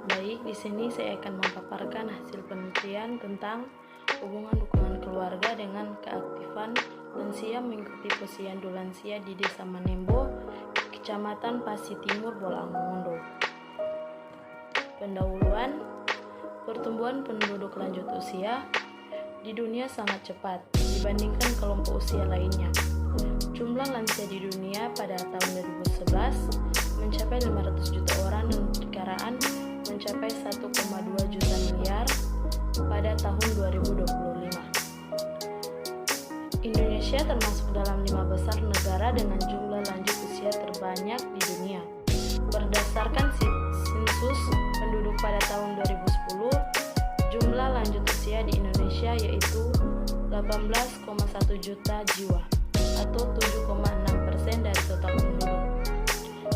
Baik, di sini saya akan memaparkan hasil penelitian tentang hubungan dukungan keluarga dengan keaktifan lansia mengikuti posyandu lansia di Desa Manembo, Kecamatan Pasi Timur, Bolaang Mongondo. Pendahuluan, pertumbuhan penduduk lanjut usia di dunia sangat cepat dibandingkan kelompok usia lainnya. Jumlah lansia di dunia pada tahun 2011 mencapai 500 juta orang dan perkiraan mencapai 1,2 juta miliar pada tahun 2025. Indonesia termasuk dalam 5 besar negara dengan jumlah lanjut usia terbanyak di dunia. Berdasarkan sensus penduduk pada tahun 2010, jumlah lanjut usia di Indonesia yaitu 18,1 juta jiwa atau 7,6% dari total penduduk.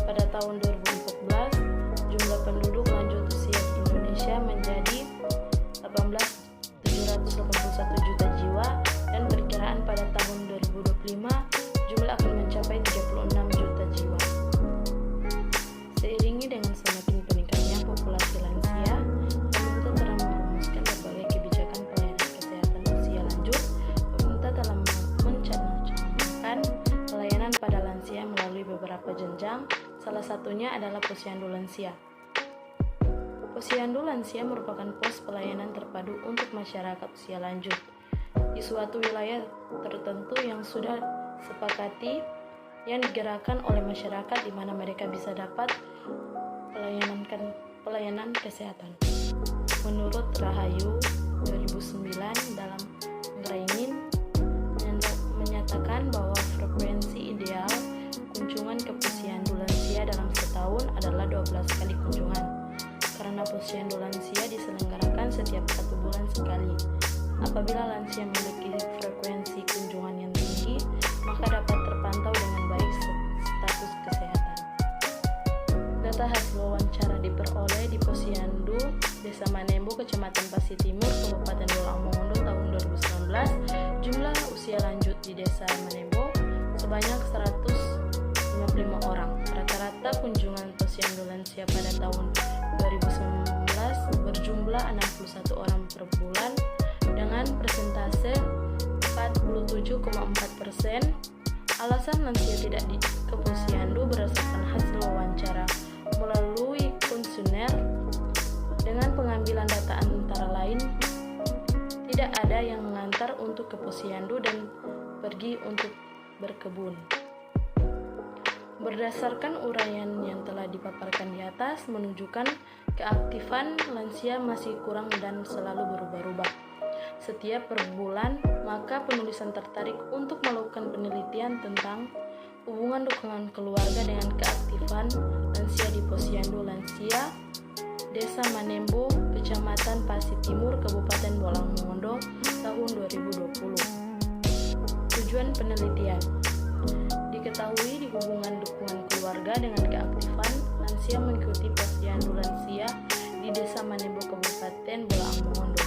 Pada tahun 2014, jumlah penduduk lanjut usia di Indonesia menjadi 18.781 juta jiwa dan perkiraan pada tahun 2025 jumlah akan mencapai 36 juta jiwa. Seiringi dengan semakin meningkatnya populasi lansia, pemerintah telah merumuskan berbagai kebijakan pelayanan kesehatan usia lanjut. Pemerintah telah mencanangkan pelayanan pada lansia melalui beberapa jenjang, salah satunya adalah posyandu lansia. Posyandu lansia merupakan pos pelayanan terpadu untuk masyarakat usia lanjut di suatu wilayah tertentu yang sudah sepakati yang digerakkan oleh masyarakat di mana mereka bisa dapat pelayanan kesehatan. Menurut Rahayu 2009 dalam Ngeringin menyatakan bahwa frekuensi ideal kunjungan ke posyandu lansia dalam setahun adalah 12 kali kunjungan. Karena posyandu lansia diselenggarakan setiap 1 bulan sekali. Apabila lansia memiliki frekuensi kunjungan yang tinggi, maka dapat terpantau dengan baik status kesehatan. Data hasil wawancara diperoleh di posyandu Desa Manembo, Kecamatan Pasi Timur, Kabupaten Bolaang Mongondo tahun 2019. Jumlah usia lanjut di Desa Manembo sebanyak 155 orang. Rata-rata kunjungan posyandu lansia pada tahun 2019 berjumlah 61 orang per bulan dengan persentase 47,4%. Alasan lansia tidak ke posyandu berdasarkan hasil wawancara melalui kuesioner dengan pengambilan data antara lain tidak ada yang mengantar untuk ke posyandu dan pergi untuk berkebun. Berdasarkan uraian yang telah dipaparkan di atas menunjukkan keaktifan lansia masih kurang dan selalu berubah-ubah setiap per bulan, maka penulisan tertarik untuk melakukan penelitian tentang hubungan dukungan keluarga dengan keaktifan lansia di posyandu lansia Desa Manembo, Kecamatan Pasi Timur, Kabupaten Bolaang Mongondo tahun 2020. Tujuan penelitian: diketahui di hubungan dukungan keluarga dengan keaktifan lansia mengikuti posyandu lansia di Desa Manembo, Kabupaten Bolaang Mongondo.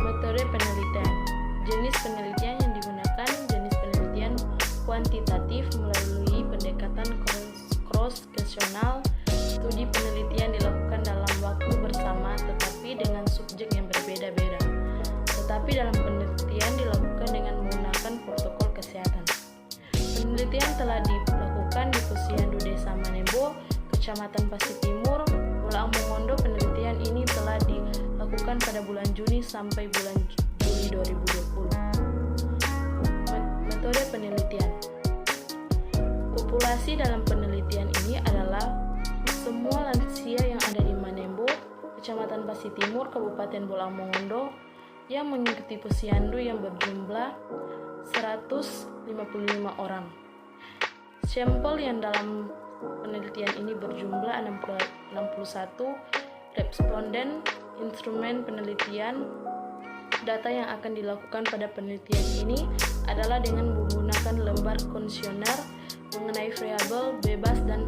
Metode penelitian: jenis penelitian yang digunakan jenis penelitian kuantitatif melalui pendekatan cross-seksional. Studi penelitian dilakukan dalam waktu bersama tetapi dengan subjek yang berbeda-beda. Tetapi dalam penelitian dilakukan dengan menggunakan protokol kesehatan. Penelitian telah dilakukan di posyandu Desa Manembo, Kecamatan Pasi Timur, Bolaang Mongondo. Penelitian ini telah dilakukan pada bulan Juni sampai bulan Juli 2020. Metode penelitian: populasi dalam penelitian ini adalah semua lansia yang ada di Manembo, Kecamatan Pasi Timur, Kabupaten Bolaang Mongondo yang mengikuti posyandu yang berjumlah 155 orang. Sampel yang dalam penelitian ini berjumlah 61 responden. Instrumen penelitian data yang akan dilakukan pada penelitian ini adalah dengan menggunakan lembar kuesioner mengenai variabel bebas dan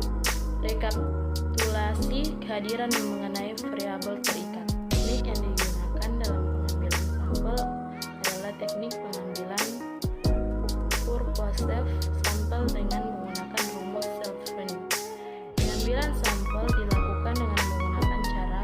rekapitulasi kehadiran mengenai variabel terikat. Teknik yang digunakan dalam pengambilan sampel adalah teknik pengambilan Purpoself sampel dengan menggunakan rumus self-learning. Pengambilan sampel dilakukan dengan menggunakan cara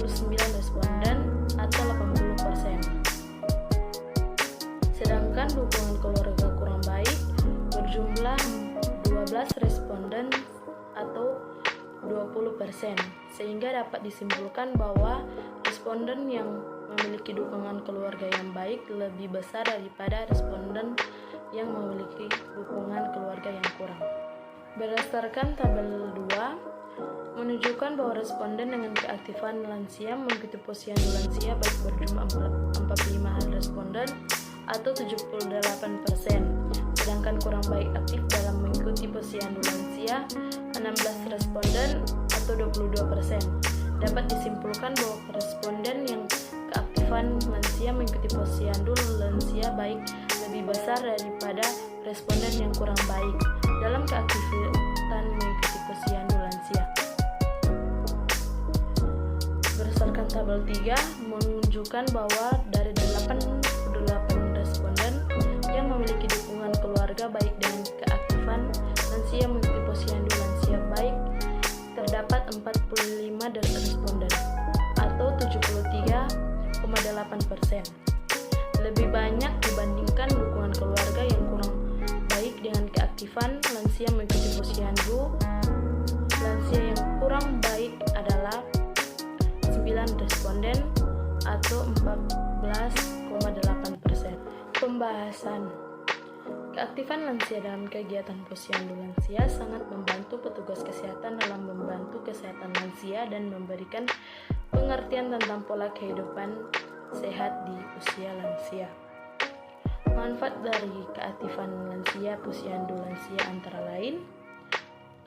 29 responden atau 80%. Sedangkan dukungan keluarga kurang baik berjumlah 12 responden atau 20%, sehingga dapat disimpulkan bahwa responden yang memiliki dukungan keluarga yang baik lebih besar daripada responden yang memiliki dukungan keluarga yang kurang. Berdasarkan tabel 2 menunjukkan bahwa responden dengan keaktifan lansia mengikuti posyandu lansia baik berjumlah 45 responden atau 78%, sedangkan kurang baik aktif dalam mengikuti posyandu lansia 16 responden atau 22%. Dapat disimpulkan bahwa responden yang keaktifan lansia mengikuti posyandu lansia baik lebih besar daripada responden yang kurang baik dalam keaktifan mengikuti posyandu lansia. Berdasarkan tabel 3 menunjukkan bahwa dari 88 responden yang memiliki dukungan keluarga baik dengan keaktifan lansia mengikuti posyandu lansia baik, terdapat 45 dari responden atau 73,8%, lebih banyak dibandingkan dukungan keluarga yang kurang baik dengan keaktifan lansia mengikuti posyandu lansia yang kurang baik adalah 9 responden atau 14,8%. Pembahasan. Keaktifan lansia dalam kegiatan posyandu lansia sangat membantu petugas kesehatan dalam membantu kesehatan lansia dan memberikan pengertian tentang pola kehidupan sehat di usia lansia. Manfaat dari keaktifan lansia posyandu lansia antara lain: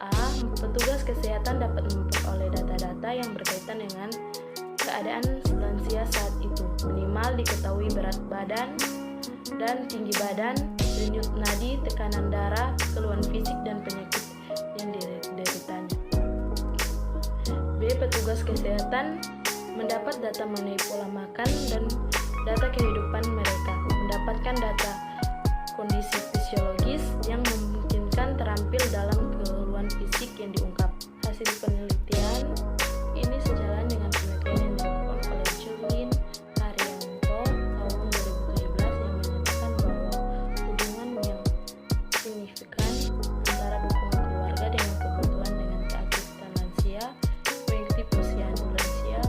A. Petugas kesehatan dapat memperoleh data-data yang berkaitan dengan keadaan lansia saat itu, minimal diketahui berat badan dan tinggi badan, denyut nadi, tekanan darah, keluhan fisik dan penyakit yang dideritanya. B. Petugas kesehatan mendapat data mengenai pola makan dan data kehidupan mereka, mendapatkan data kondisi fisiologis yang memungkinkan terampil dalam keluhan fisik yang diungkap. Hasil penelitian ini sejalan dengan penelitian yang dilakukan oleh Julin Haryanto tahun 2017 yang menyatakan bahwa hubungan yang signifikan antara dukungan keluarga dengan kebutuhan dengan keaktifan lansia mengikuti posyandu lansia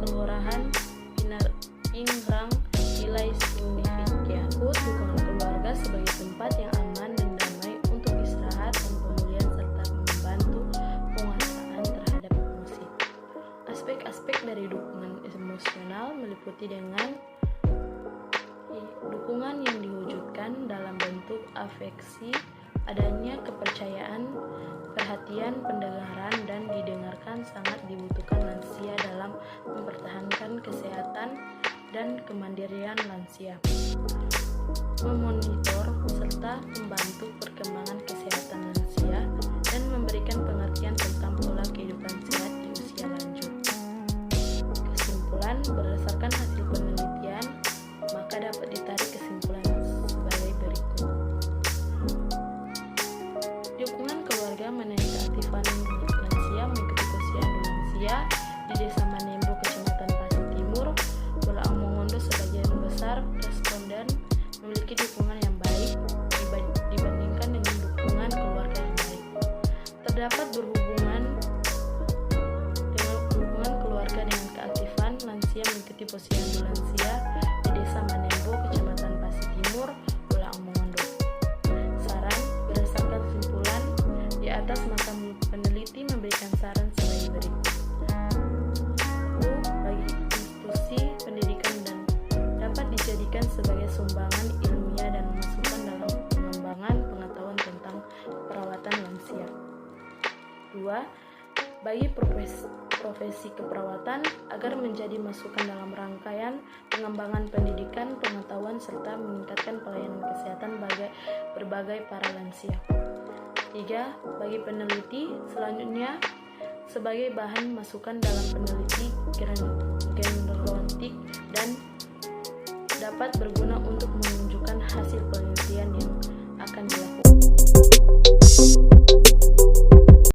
kelurahan Pingrang nilai signifikan. Dukungan keluarga sebagai tempat yang aman dan damai untuk istirahat dan pemulihan serta membantu penguasaan terhadap emosi. Aspek-aspek dari dukungan emosional meliputi dengan dukungan yang diwujudkan dalam bentuk afeksi, adanya kepercayaan, perhatian, pendengaran, dan didengarkan sangat dibutuhkan lansia dalam mempertahankan kesehatan dan kemandirian lansia, memonitor serta membantu perkembangan kesehatan lansia, dan memberikan pengertian tentang pola kehidupan sehat di usia lanjut. Kesimpulan, berdasarkan hasil penelitian, maka dapat ditarik kesimpulan sebagai berikut. Dukungan keluarga mengenai keaktifan lansia mengikuti posyandu lansia di Desa Manembo, Kecamatan Pasir Timur, Bolaang Mongondo, sebagian besar responden memiliki dukungan yang baik dibandingkan dengan dukungan keluarga yang baik. Terdapat dukungan keluarga dengan keaktifan lansia mengikuti posyandu lansia di Desa Manembo, Kecamatan Pasir Timur, Bolaang Mongondo. Saran, berdasarkan kesimpulan di atas, maka peneliti memberikan saran sebagai berikut. Bagi institusi pendidikan dan dapat dijadikan sebagai sumbangan ilmiah dan masukan dalam pengembangan pengetahuan tentang perawatan lansia. 2. Bagi profesi keperawatan agar menjadi masukan dalam rangkaian pengembangan pendidikan, pengetahuan, serta meningkatkan pelayanan kesehatan bagi berbagai para lansia. 3. Bagi peneliti selanjutnya sebagai bahan masukan dalam peneliti genetik dan dapat berguna untuk menunjukkan hasil penelitian yang akan dilakukan.